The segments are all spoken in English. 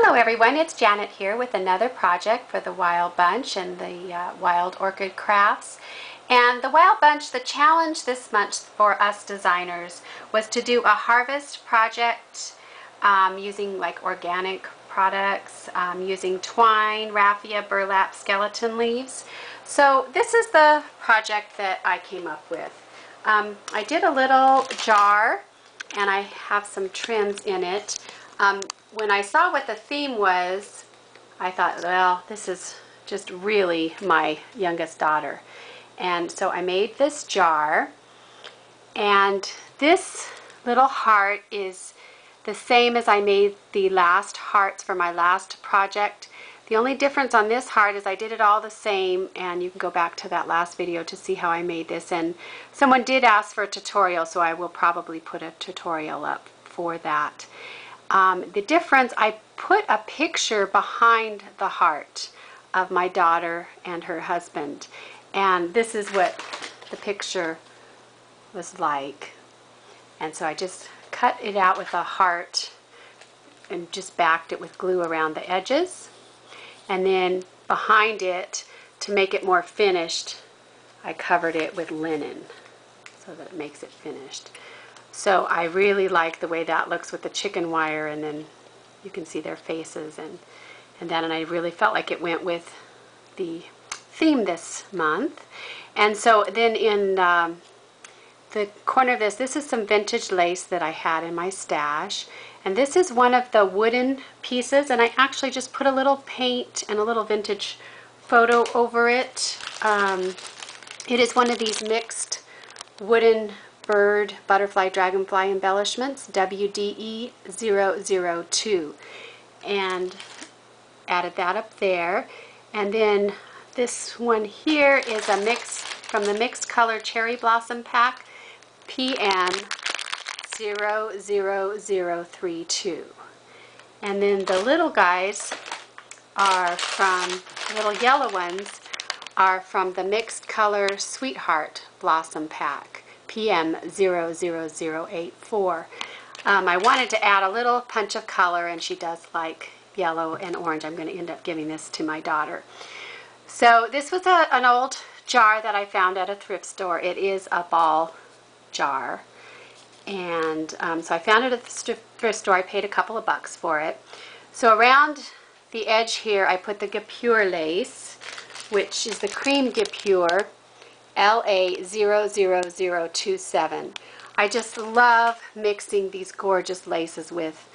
Hello everyone, it's Janet here with another project for the Wild Bunch and the Wild Orchid Crafts. And the Wild Bunch, the challenge this month for us designers was to do a harvest project using like organic products, using twine, raffia, burlap, skeleton leaves. So this is the project that I came up with. I did a little jar and I have some trims in it. When I saw what the theme was, I thought, well, this is just really my youngest daughter. And so I made this jar, and this little heart is the same as I made the last hearts for my last project. The only difference on this heart is I did it all the same, and you can go back to that last video to see how I made this. And someone did ask for a tutorial, so I will probably put a tutorial up for that. The difference, I put a picture behind the heart of my daughter and her husband, and this is what the picture was like. And so I just cut it out with a heart and just backed it with glue around the edges, and then behind it, to make it more finished, I covered it with linen so that it makes it finished. So I really like the way that looks with the chicken wire, and then you can see their faces and I really felt like it went with the theme this month. And so then in the corner of this is some vintage lace that I had in my stash, and this is one of the wooden pieces, and I actually just put a little paint and a little vintage photo over it. It is one of these mixed wooden bird, butterfly, dragonfly embellishments, WDE002, and added that up there. And then this one here is a mix from the mixed color cherry blossom pack, PM00032. And then the little guys are from, the little yellow ones are from the mixed color sweetheart blossom pack, PM00084. I wanted to add a little punch of color, and she does like yellow and orange. I'm going to end up giving this to my daughter. So this was an old jar that I found at a thrift store. It is a ball jar, and so I found it at the thrift store. I paid a couple of bucks for it. So around the edge here I put the Guipure lace, which is the cream Guipure LA00027. I just love mixing these gorgeous laces with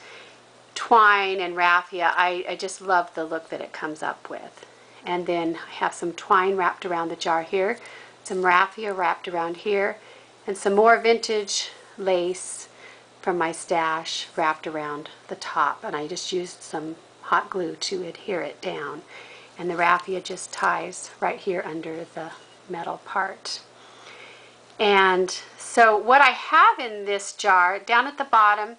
twine and raffia. I just love the look that it comes up with. And then I have some twine wrapped around the jar here, some raffia wrapped around here, and some more vintage lace from my stash wrapped around the top. And I just used some hot glue to adhere it down. And the raffia just ties right here under the metal part. And so what I have in this jar, down at the bottom,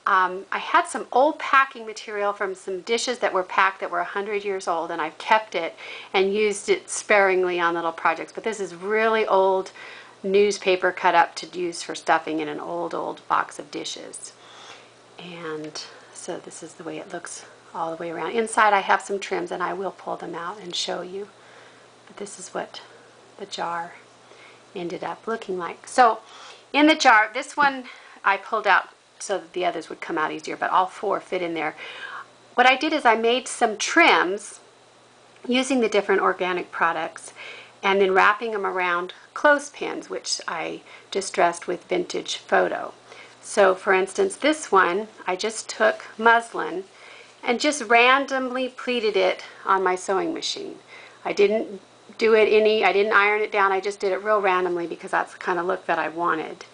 I had some old packing material from some dishes that were packed that were 100 years old, and I've kept it and used it sparingly on little projects. But this is really old newspaper cut up to use for stuffing in an old box of dishes. And so this is the way it looks all the way around. Inside I have some trims, and I will pull them out and show you. But this is what the jar ended up looking like. So in the jar, this one I pulled out so that the others would come out easier, but all four fit in there. What I did is I made some trims using the different organic products, and then wrapping them around clothespins, which I distressed with vintage photo. So for instance, this one, I just took muslin and just randomly pleated it on my sewing machine. I didn't do it I didn't iron it down, I just did it real randomly because that's the kind of look that I wanted.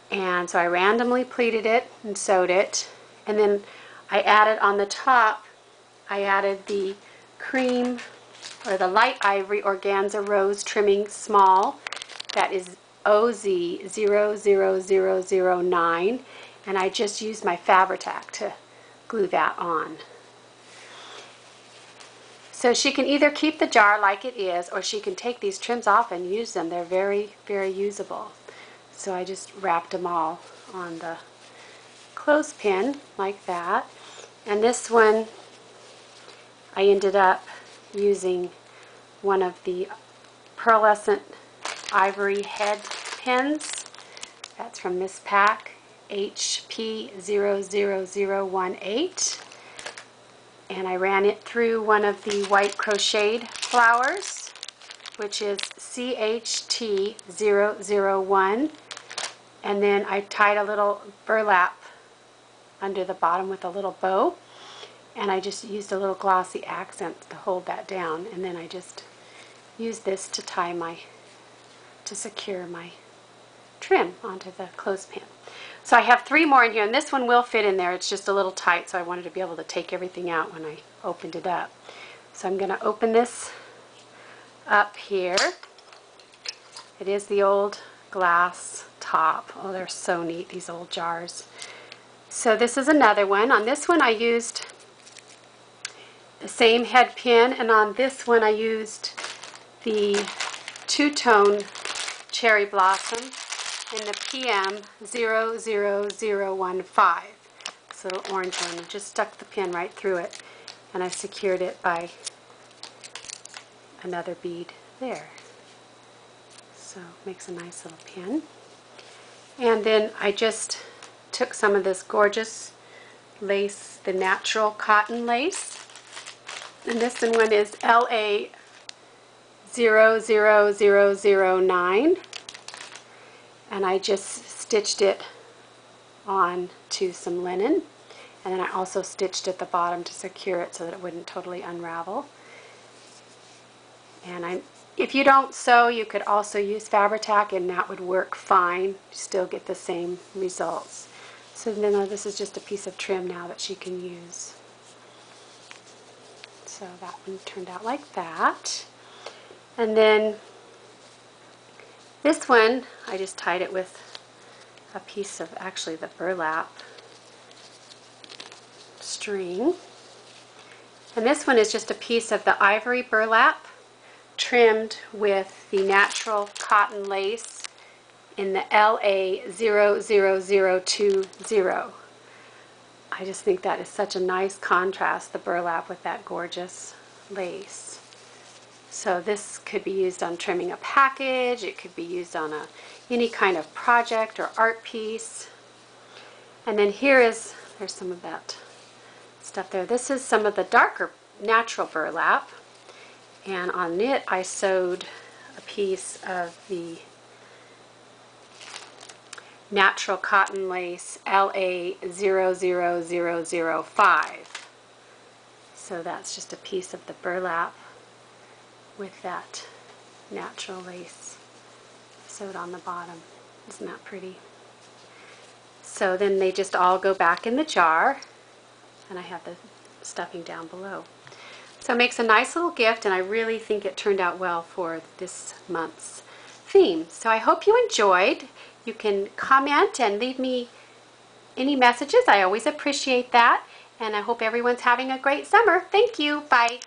And so I randomly pleated it and sewed it, and then I added on the top, I added the cream or the light ivory organza rose trimming small, that is OZ00009, and I just used my Fabri-Tac to glue that on. So she can either keep the jar like it is, or she can take these trims off and use them. They're very, very usable. So I just wrapped them all on the clothespin like that. And this one I ended up using one of the Pearlescent Ivory head pins. That's from this pack, HP00018. And I ran it through one of the white crocheted flowers, which is CHT001. And then I tied a little burlap under the bottom with a little bow. And I just used a little glossy accent to hold that down. And then I just used this to secure my trim onto the clothespin. So I have 3 more in here, and this one will fit in there. It's just a little tight, so I wanted to be able to take everything out when I opened it up. So I'm going to open this up here. It is the old glass top. Oh, they're so neat, these old jars. So this is another one. On this one I used the same head pin, and on this one I used the two-tone cherry blossom in the PM00015. This little orange one. I just stuck the pin right through it, and I secured it by another bead there. So it makes a nice little pin. And then I just took some of this gorgeous lace, the natural cotton lace, and this one is LA00009, and I just stitched it on to some linen, and then I also stitched at the bottom to secure it so that it wouldn't totally unravel. And if you don't sew, you could also use Fabri-Tac, and that would work fine. You still get the same results. So then this is just a piece of trim now that she can use. So that one turned out like that. And then this one, I just tied it with a piece of actually the burlap string. And this one is just a piece of the ivory burlap trimmed with the natural cotton lace in the LA00020. I just think that is such a nice contrast, the burlap with that gorgeous lace. So this could be used on trimming a package, it could be used on any kind of project or art piece. And then there's some of that stuff there. This is some of the darker natural burlap, and on it I sewed a piece of the natural cotton lace LA00005. So that's just a piece of the burlap with that natural lace sewed on the bottom. Isn't that pretty? So then they just all go back in the jar, and I have the stuffing down below. So it makes a nice little gift, and I really think it turned out well for this month's theme. So I hope you enjoyed. You can comment and leave me any messages. I always appreciate that, and I hope everyone's having a great summer. Thank you. Bye.